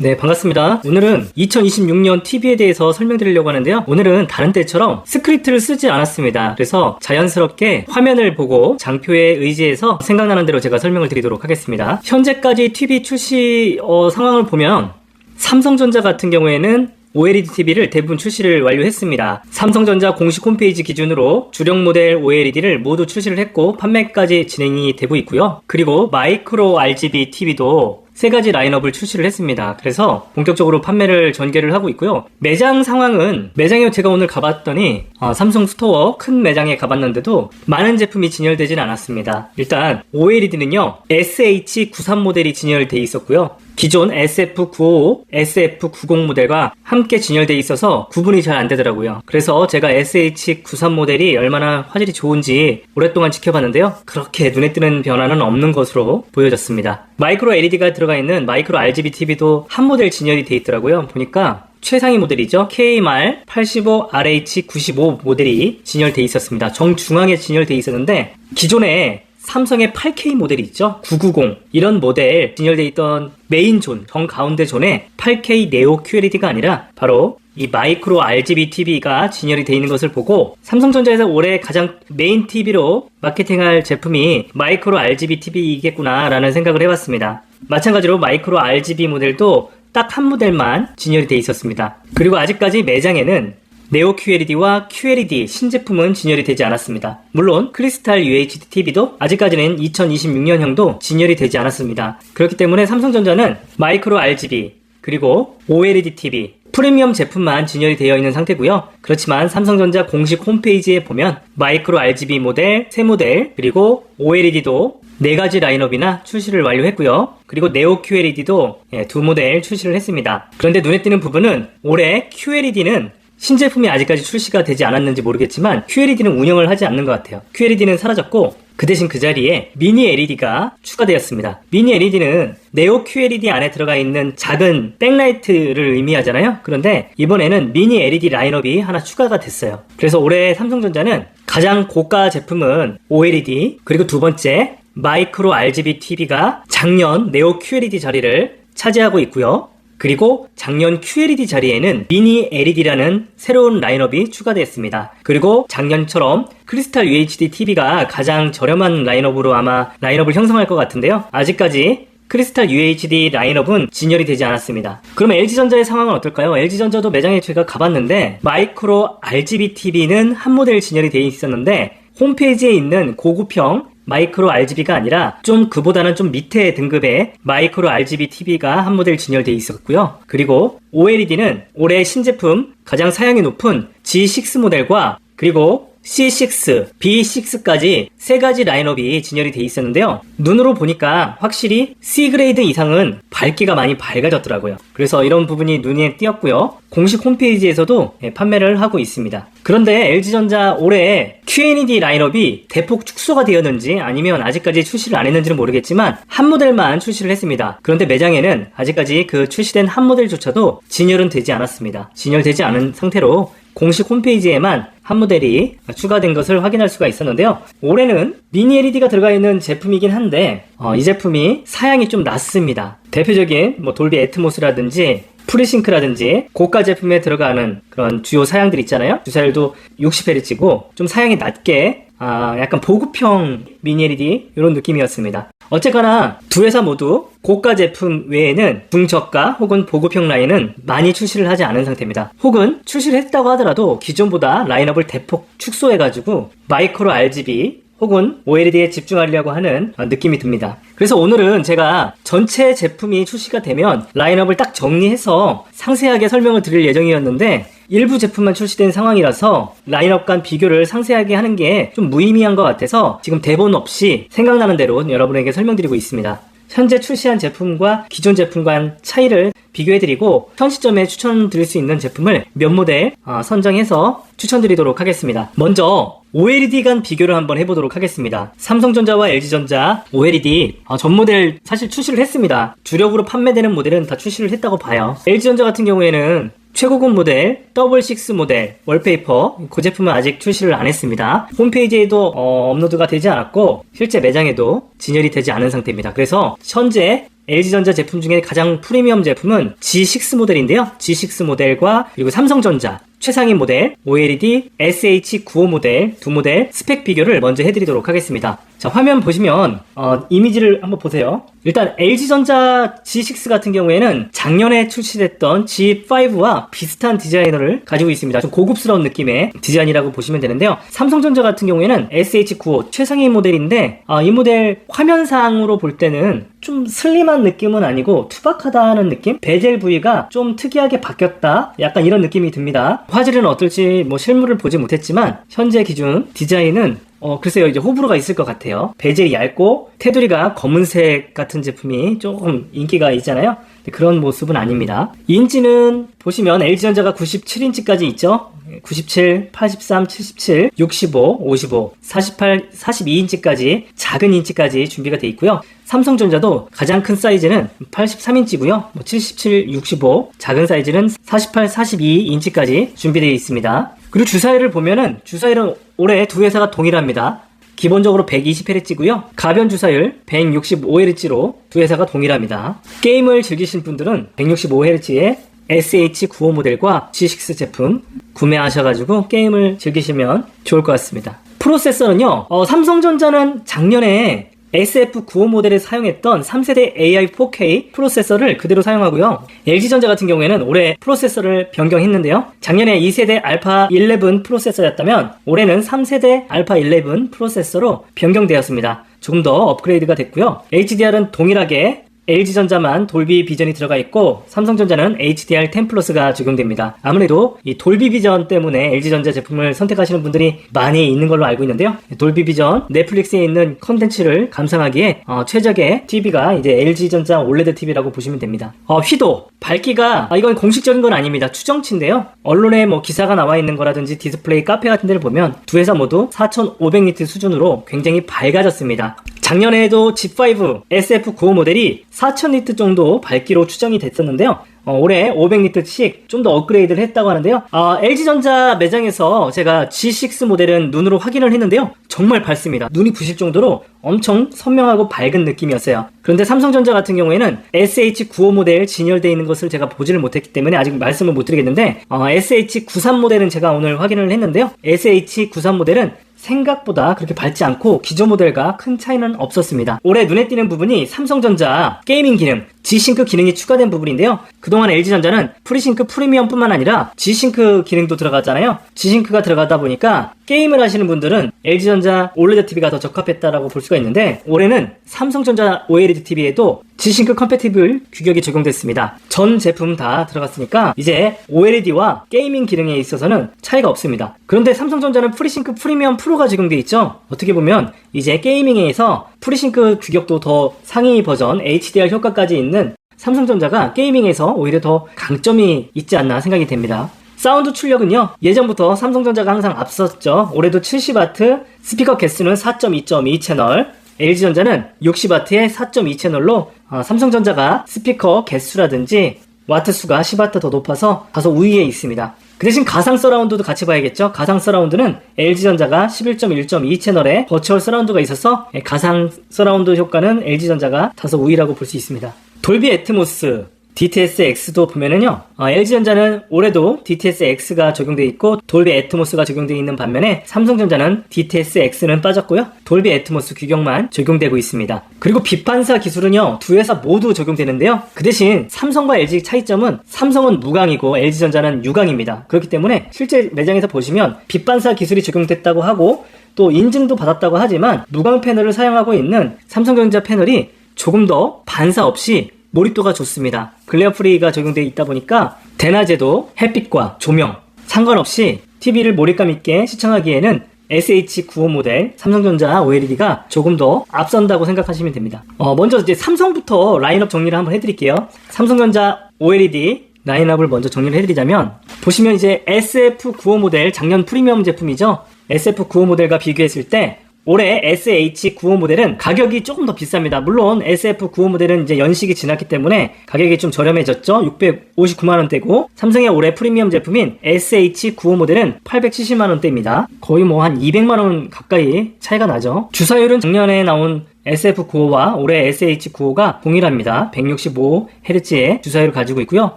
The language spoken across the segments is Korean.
네, 반갑습니다. 오늘은 2026년 TV에 대해서 설명드리려고 하는데요. 오늘은 다른 때처럼 스크립트를 쓰지 않았습니다. 그래서 자연스럽게 화면을 보고 장표에 의지해서 생각나는 대로 제가 설명을 드리도록 하겠습니다. 현재까지 TV 출시 상황을 보면 삼성전자 같은 경우에는 OLED TV를 대부분 출시를 완료했습니다. 삼성전자 공식 홈페이지 기준으로 주력 모델 OLED를 모두 출시를 했고 판매까지 진행이 되고 있고요. 그리고 마이크로 RGB TV도 세 가지 라인업을 출시를 했습니다. 그래서 본격적으로 판매를 전개를 하고 있고요. 매장 상황은 매장에 제가 오늘 가봤더니 삼성 스토어 큰 매장에 가봤는데도 많은 제품이 진열되진 않았습니다. 일단 OLED는요 SH93 모델이 진열되어 있었고요. 기존 SF955, SF90 모델과 함께 진열되어 있어서 구분이 잘 안되더라고요. 그래서 제가 SH93 모델이 얼마나 화질이 좋은지 오랫동안 지켜봤는데요. 그렇게 눈에 띄는 변화는 없는 것으로 보여졌습니다. 마이크로 LED가 들어가 있는 마이크로 RGB TV도 한 모델 진열이 되어 있더라고요. 보니까 최상위 모델이죠. KMR85RH95 모델이 진열되어 있었습니다. 정중앙에 진열되어 있었는데 기존에 삼성의 8K 모델이 있죠. 990 이런 모델 진열되어 있던 메인 존, 정가운데 존에 8K 네오 QLED가 아니라 바로 이 마이크로 RGB TV가 진열이 되어 있는 것을 보고 삼성전자에서 올해 가장 메인 TV로 마케팅할 제품이 마이크로 RGB TV이겠구나 라는 생각을 해봤습니다. 마찬가지로 마이크로 RGB 모델도 딱 한 모델만 진열이 되어 있었습니다. 그리고 아직까지 매장에는 네오 QLED와 QLED 신제품은 진열이 되지 않았습니다. 물론 크리스탈 UHD TV도 아직까지는 2026년형도 진열이 되지 않았습니다. 그렇기 때문에 삼성전자는 마이크로 RGB 그리고 OLED TV 프리미엄 제품만 진열이 되어 있는 상태고요. 그렇지만 삼성전자 공식 홈페이지에 보면 마이크로 RGB 모델 3모델 그리고 OLED도 4가지 라인업이나 출시를 완료했고요. 그리고 네오 QLED도 2모델 출시를 했습니다. 그런데 눈에 띄는 부분은 올해 QLED는 신제품이 아직까지 출시가 되지 않았는지 모르겠지만 QLED는 운영을 하지 않는 것 같아요. QLED는 사라졌고 그 대신 그 자리에 미니 LED가 추가되었습니다. 미니 LED는 네오 QLED 안에 들어가 있는 작은 백라이트를 의미하잖아요. 그런데 이번에는 미니 LED 라인업이 하나 추가가 됐어요. 그래서 올해 삼성전자는 가장 고가 제품은 OLED 그리고 두 번째 마이크로 RGB TV가 작년 네오 QLED 자리를 차지하고 있고요. 그리고 작년 QLED 자리에는 미니 LED라는 새로운 라인업이 추가되었습니다. 그리고 작년처럼 크리스탈 UHD TV가 가장 저렴한 라인업으로 아마 라인업을 형성할 것 같은데요. 아직까지 크리스탈 UHD 라인업은 진열이 되지 않았습니다. 그럼 LG전자의 상황은 어떨까요? LG전자도 매장에 제가 가봤는데 마이크로 RGB TV는 한 모델 진열이 되어 있었는데 홈페이지에 있는 고급형 마이크로 RGB가 아니라 그보다는 좀 밑에 등급의 마이크로 RGB TV가 한 모델 진열되어 있었고요. 그리고 OLED는 올해 신제품 가장 사양이 높은 G6 모델과 그리고 C6, B6까지 세 가지 라인업이 진열이 되어 있었는데요. 눈으로 보니까 확실히 C그레이드 이상은 밝기가 많이 밝아졌더라고요. 그래서 이런 부분이 눈에 띄었고요. 공식 홈페이지에서도 판매를 하고 있습니다. 그런데 LG전자 올해 QLED 라인업이 대폭 축소가 되었는지 아니면 아직까지 출시를 안 했는지는 모르겠지만 한 모델만 출시를 했습니다. 그런데 매장에는 아직까지 그 출시된 한 모델조차도 진열은 되지 않았습니다. 진열되지 않은 상태로 공식 홈페이지에만 한 모델이 추가된 것을 확인할 수가 있었는데요. 올해는 미니 LED가 들어가 있는 제품이긴 한데 이 제품이 사양이 좀 낮습니다. 대표적인 돌비 애트모스라든지 프리싱크라든지 고가 제품에 들어가는 그런 주요 사양들 있잖아요. 주사율도 60Hz고 좀 사양이 낮게 약간 보급형 미니 LED 이런 느낌이었습니다. 어쨌거나 두 회사 모두 고가 제품 외에는 중저가 혹은 보급형 라인은 많이 출시를 하지 않은 상태입니다. 혹은 출시를 했다고 하더라도 기존보다 라인업을 대폭 축소해가지고 마이크로 RGB 혹은 OLED에 집중하려고 하는 느낌이 듭니다. 그래서 오늘은 제가 전체 제품이 출시가 되면 라인업을 딱 정리해서 상세하게 설명을 드릴 예정이었는데 일부 제품만 출시된 상황이라서 라인업 간 비교를 상세하게 하는 게 좀 무의미한 것 같아서 지금 대본 없이 생각나는 대로 여러분에게 설명드리고 있습니다. 현재 출시한 제품과 기존 제품 간 차이를 비교해드리고 현 시점에 추천드릴 수 있는 제품을 몇 모델 선정해서 추천드리도록 하겠습니다. 먼저 OLED 간 비교를 한번 해보도록 하겠습니다. 삼성전자와 LG전자 OLED 전 모델 사실 출시를 했습니다. 주력으로 판매되는 모델은 다 출시를 했다고 봐요. LG전자 같은 경우에는 최고급 모델, 더블6 모델, 월페이퍼 그 제품은 아직 출시를 안 했습니다. 홈페이지에도 업로드가 되지 않았고 실제 매장에도 진열이 되지 않은 상태입니다. 그래서 현재 LG전자 제품 중에 가장 프리미엄 제품은 G6 모델인데요. G6 모델과 그리고 삼성전자 최상위 모델 OLED SH95 모델 두 모델 스펙 비교를 먼저 해드리도록 하겠습니다. 자, 화면 보시면 이미지를 한번 보세요. 일단 LG전자 G6 같은 경우에는 작년에 출시됐던 G5와 비슷한 디자인을 가지고 있습니다. 좀 고급스러운 느낌의 디자인이라고 보시면 되는데요. 삼성전자 같은 경우에는 SH95 최상위 모델인데 이 모델 화면상으로 볼 때는 좀 슬림한 느낌은 아니고 투박하다는 느낌? 베젤 부위가 좀 특이하게 바뀌었다, 약간 이런 느낌이 듭니다. 화질은 어떨지 실물을 보지 못했지만 현재 기준 디자인은 글쎄요, 이제 호불호가 있을 것 같아요. 베젤이 얇고 테두리가 검은색 같은 제품이 조금 인기가 있잖아요. 그런 모습은 아닙니다. 인치는 보시면 LG전자가 97인치까지 있죠. 97, 83, 77, 65, 55, 48, 42인치까지 작은 인치까지 준비가 되어 있고요. 삼성전자도 가장 큰 사이즈는 83인치고요. 77, 65, 작은 사이즈는 48, 42인치까지 준비되어 있습니다. 그리고 주사위를 보면은 주사위는 올해 두 회사가 동일합니다. 기본적으로 120Hz고요. 가변 주사율 165Hz로 두 회사가 동일합니다. 게임을 즐기신 분들은 165Hz의 SH95 모델과 G6 제품 구매하셔가지고 게임을 즐기시면 좋을 것 같습니다. 프로세서는요, 삼성전자는 작년에 SF95 모델에 사용했던 3세대 AI 4K 프로세서를 그대로 사용하고요. LG전자 같은 경우에는 올해 프로세서를 변경했는데요. 작년에 2세대 알파 11 프로세서였다면 올해는 3세대 알파 11 프로세서로 변경되었습니다. 조금 더 업그레이드가 됐고요. HDR은 동일하게 LG전자만 돌비 비전이 들어가 있고 삼성전자는 HDR10 플러스가 적용됩니다. 아무래도 이 돌비 비전 때문에 LG전자 제품을 선택하시는 분들이 많이 있는 걸로 알고 있는데요. 돌비 비전, 넷플릭스에 있는 컨텐츠를 감상하기에 최적의 TV가 이제 LG전자 OLED TV라고 보시면 됩니다. 휘도, 밝기가 이건 공식적인 건 아닙니다. 추정치인데요. 언론에 기사가 나와 있는 거라든지 디스플레이 카페 같은 데를 보면 두 회사 모두 4500니트 수준으로 굉장히 밝아졌습니다. 작년에도 G5 SF95 모델이 4000니트 정도 밝기로 추정이 됐었는데요. 올해 500니트씩 좀 더 업그레이드를 했다고 하는데요. LG전자 매장에서 제가 G6 모델은 눈으로 확인을 했는데요. 정말 밝습니다. 눈이 부실 정도로 엄청 선명하고 밝은 느낌이었어요. 그런데 삼성전자 같은 경우에는 SH95 모델 진열되어 있는 것을 제가 보지를 못했기 때문에 아직 말씀을 못 드리겠는데 SH93 모델은 제가 오늘 확인을 했는데요. SH93 모델은 생각보다 그렇게 밝지 않고 기존 모델과 큰 차이는 없었습니다. 올해 눈에 띄는 부분이 삼성전자 게이밍 기능, G싱크 기능이 추가된 부분인데요. 그동안 LG전자는 프리싱크 프리미엄뿐만 아니라 G싱크 기능도 들어갔잖아요. G싱크가 들어가다 보니까 게임을 하시는 분들은 LG전자 OLED TV가 더 적합했다라고 볼 수가 있는데 올해는 삼성전자 OLED TV에도 G싱크 컴패티블 규격이 적용됐습니다. 전 제품 다 들어갔으니까 이제 OLED와 게이밍 기능에 있어서는 차이가 없습니다. 그런데 삼성전자는 프리싱크 프리미엄 프로가 적용되어 있죠. 어떻게 보면 이제 게이밍에서 프리싱크 규격도 더 상위 버전 HDR 효과까지 있는 삼성전자가 게이밍에서 오히려 더 강점이 있지 않나 생각이 됩니다. 사운드 출력은요, 예전부터 삼성전자가 항상 앞섰죠. 올해도 70W, 스피커 개수는 4.2.2 채널, LG전자는 60W의 4.2 채널로 삼성전자가 스피커 개수라든지 와트 수가 10W 더 높아서 다소 우위에 있습니다. 그 대신 가상 서라운드도 같이 봐야겠죠. 가상 서라운드는 LG전자가 11.1.2 채널에 버추얼 서라운드가 있어서 가상 서라운드 효과는 LG전자가 다소 우위라고 볼 수 있습니다. 돌비 애트모스 DTS-X도 보면은요, LG전자는 올해도 DTS-X가 적용되어 있고 돌비 애트모스가 적용되어 있는 반면에 삼성전자는 DTS-X는 빠졌고요, 돌비 애트모스 규격만 적용되고 있습니다. 그리고 빛반사 기술은요, 두 회사 모두 적용되는데요. 그 대신 삼성과 LG 차이점은 삼성은 무광이고 LG전자는 유광입니다. 그렇기 때문에 실제 매장에서 보시면 빛반사 기술이 적용됐다고 하고 또 인증도 받았다고 하지만 무광 패널을 사용하고 있는 삼성전자 패널이 조금 더 반사 없이 몰입도가 좋습니다. 글레어 프리가 적용되어 있다 보니까 대낮에도 햇빛과 조명 상관없이 TV를 몰입감 있게 시청하기에는 SH95 모델 삼성전자 OLED가 조금 더 앞선다고 생각하시면 됩니다. 먼저 이제 삼성부터 라인업 정리를 한번 해드릴게요. 삼성전자 OLED 라인업을 먼저 정리를 해드리자면 보시면 이제 SF95 모델 작년 프리미엄 제품이죠. SF95 모델과 비교했을 때 올해 SH95 모델은 가격이 조금 더 비쌉니다. 물론 SF95 모델은 이제 연식이 지났기 때문에 가격이 좀 저렴해졌죠. 659만원대고 삼성의 올해 프리미엄 제품인 SH95 모델은 870만원대입니다. 거의 한 200만원 가까이 차이가 나죠. 주사율은 작년에 나온 SF95와 올해 SH95가 동일합니다. 165Hz의 주사율을 가지고 있고요.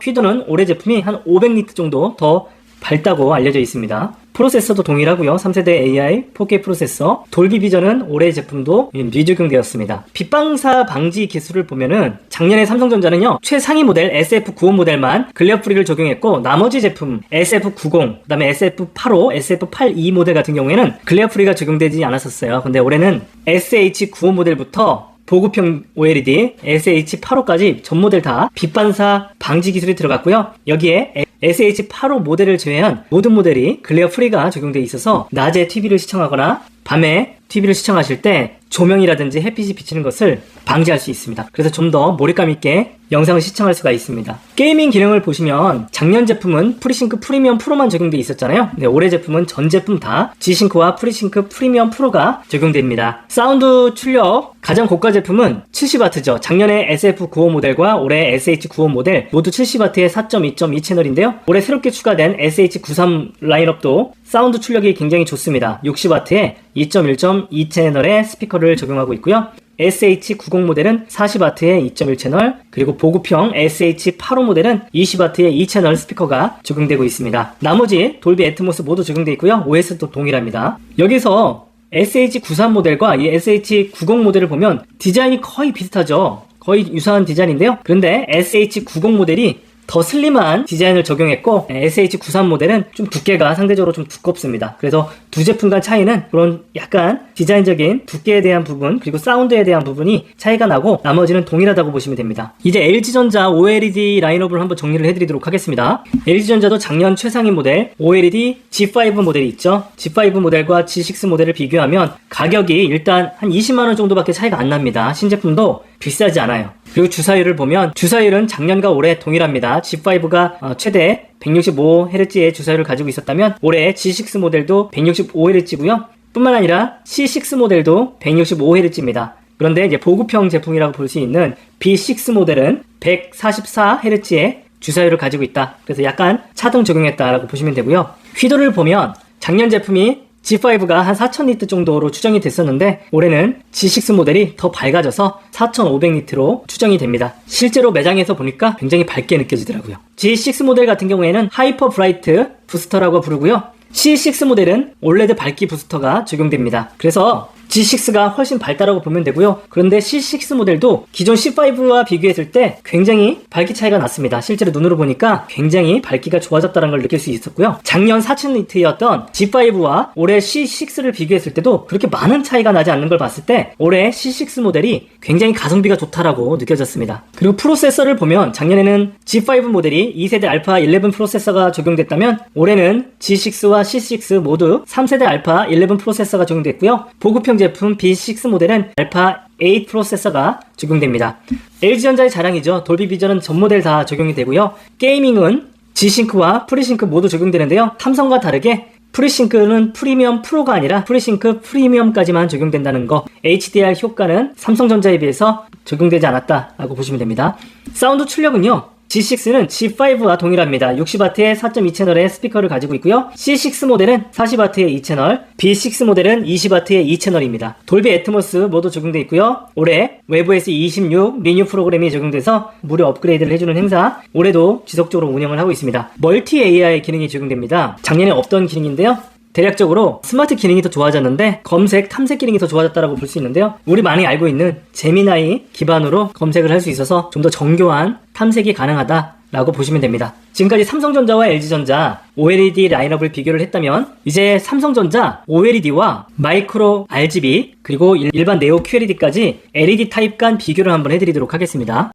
휘도는 올해 제품이 한 500니트 정도 더 밝다고 알려져 있습니다. 프로세서도 동일하고요. 3세대 AI 4K 프로세서, 돌비 비전은 올해 제품도 미적용되었습니다. 빛방사 방지 기술을 보면은 작년에 삼성전자는요, 최상위 모델 SF95 모델만 글레어 프리를 적용했고, 나머지 제품 SF90, 그 다음에 SF85, SF82 모델 같은 경우에는 글레어 프리가 적용되지 않았었어요. 근데 올해는 SH95 모델부터 보급형 OLED, SH85까지 전 모델 다 빛반사 방지 기술이 들어갔고요. 여기에 SH85 모델을 제외한 모든 모델이 글레어 프리가 적용되어 있어서 낮에 TV를 시청하거나 밤에 TV를 시청하실 때 조명이라든지 햇빛이 비치는 것을 방지할 수 있습니다. 그래서 좀 더 몰입감 있게 영상을 시청할 수가 있습니다. 게이밍 기능을 보시면 작년 제품은 프리싱크 프리미엄 프로만 적용되어 있었잖아요. 네, 올해 제품은 전 제품 다 G싱크와 프리싱크 프리미엄 프로가 적용됩니다. 사운드 출력 가장 고가 제품은 70W죠. 작년에 SF95 모델과 올해 SH95 모델 모두 70W의 4.2.2 채널인데요. 올해 새롭게 추가된 SH93 라인업도 사운드 출력이 굉장히 좋습니다. 60W의 2.1.2 채널의 스피커를 적용하고 있고요. SH90 모델은 40W의 2.1 채널, 그리고 보급형 SH85 모델은 20W의 2채널 스피커가 적용되고 있습니다. 나머지 돌비 애트모스 모두 적용되어 있고요. OS도 동일합니다. 여기서 SH93 모델과 이 SH90 모델을 보면 디자인이 거의 비슷하죠. 거의 유사한 디자인인데요. 그런데 SH90 모델이 더 슬림한 디자인을 적용했고, SH93 모델은 좀 두께가 상대적으로 좀 두껍습니다. 그래서 두 제품 간 차이는 그런 약간 디자인적인 두께에 대한 부분, 그리고 사운드에 대한 부분이 차이가 나고 나머지는 동일하다고 보시면 됩니다. 이제 LG전자 OLED 라인업을 한번 정리를 해드리도록 하겠습니다. LG전자도 작년 최상위 모델 OLED G5 모델이 있죠. G5 모델과 G6 모델을 비교하면 가격이 일단 한 20만원 정도밖에 차이가 안 납니다. 신제품도 비싸지 않아요. 그리고 주사율을 보면 주사율은 작년과 올해 동일합니다. G5가 최대 165Hz의 주사율을 가지고 있었다면 올해 G6 모델도 165Hz고요. 뿐만 아니라 C6 모델도 165Hz입니다. 그런데 이제 보급형 제품이라고 볼 수 있는 B6 모델은 144Hz의 주사율을 가지고 있다. 그래서 약간 차등 적용했다라고 보시면 되고요. 휘도를 보면 작년 제품이 G5가 한 4000니트 정도로 추정이 됐었는데 올해는 G6 모델이 더 밝아져서 4500니트로 추정이 됩니다. 실제로 매장에서 보니까 굉장히 밝게 느껴지더라고요. G6 모델 같은 경우에는 하이퍼 브라이트 부스터라고 부르고요. C6 모델은 올레드 밝기 부스터가 적용됩니다. 그래서 G6가 훨씬 밝다라고 보면 되고요. 그런데 C6 모델도 기존 C5와 비교했을 때 굉장히 밝기 차이가 났습니다. 실제로 눈으로 보니까 굉장히 밝기가 좋아졌다는 걸 느낄 수 있었고요. 작년 4000니트였던 G5와 올해 C6를 비교했을 때도 그렇게 많은 차이가 나지 않는 걸 봤을 때 올해 C6 모델이 굉장히 가성비가 좋다라고 느껴졌습니다. 그리고 프로세서를 보면 작년에는 G5 모델이 2세대 알파 11 프로세서가 적용됐다면 올해는 G6와 C6 모두 3세대 알파 11 프로세서가 적용됐고요. 보급형 제품 B6 모델은 알파 8 프로세서가 적용됩니다. LG전자의 자랑이죠. 돌비 비전은 전 모델 다 적용이 되고요. 게이밍은 G싱크와 프리싱크 모두 적용되는데요. 삼성과 다르게 프리싱크는 프리미엄 프로가 아니라 프리싱크 프리미엄까지만 적용된다는 거, HDR 효과는 삼성전자에 비해서 적용되지 않았다라고 보시면 됩니다. 사운드 출력은요, G6는 G5와 동일합니다. 60W의 4.2채널의 스피커를 가지고 있고요. C6 모델은 40W의 2채널, B6 모델은 20W의 2채널입니다. 돌비 애트모스 모두 적용되어 있고요. 올해 외부에서 26 리뉴 프로그램이 적용돼서 무료 업그레이드를 해주는 행사, 올해도 지속적으로 운영을 하고 있습니다. 멀티 AI 기능이 적용됩니다. 작년에 없던 기능인데요. 대략적으로 스마트 기능이 더 좋아졌는데 검색, 탐색 기능이 더 좋아졌다고 볼 수 있는데요. 우리 많이 알고 있는 제미나이 기반으로 검색을 할 수 있어서 좀 더 정교한 탐색이 가능하다라고 보시면 됩니다. 지금까지 삼성전자와 LG전자 OLED 라인업을 비교를 했다면 이제 삼성전자 OLED와 마이크로 RGB 그리고 일반 네오 QLED까지 LED 타입 간 비교를 한번 해드리도록 하겠습니다.